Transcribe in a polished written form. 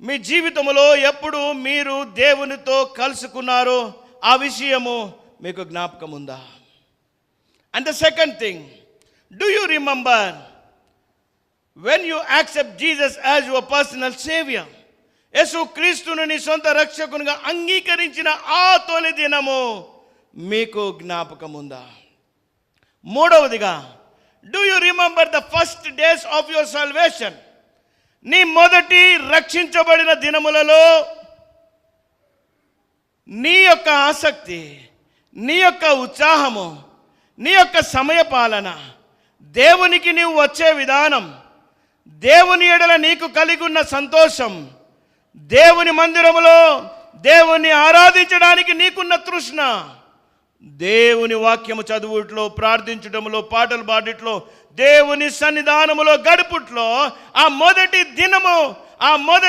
మీ జీవితంలో ఎప్పుడు మీరు దేవునితో కలుసుకున్నారో ఆ విషయము మీకు జ్ఞాపకం ఉందా? And the second thing, do you remember when you accept Jesus as your personal savior, యేసు క్రీస్తును నీ సొంత రక్షకునిగా అంగీకరించిన ఆ తొలి దినము మీకు జ్ఞాపకం ఉందా? మూడవదిగా, do you remember the first days of your salvation? నీ మొదటి రక్షించబడిన దినములలో నీ యొక్క ఆసక్తి, నీ యొక్క ఉత్సాహము, నీ యొక్క సమయపాలన, దేవునికి నీవు వచ్చే విధానం, దేవుని ఎడల నీకు కలిగి ఉన్న సంతోషం, దేవుని మందిరములో దేవుని ఆరాధించడానికి నీకున్న తృష్ణ, దేవుని వాక్యము చదువుట్లో, ప్రార్థించడంలో, పాటలు పాడట్లో, దేవుని సన్నిధానములో గడుపుట్లో, ఆ మొదటి దినము, ఆ మొదటి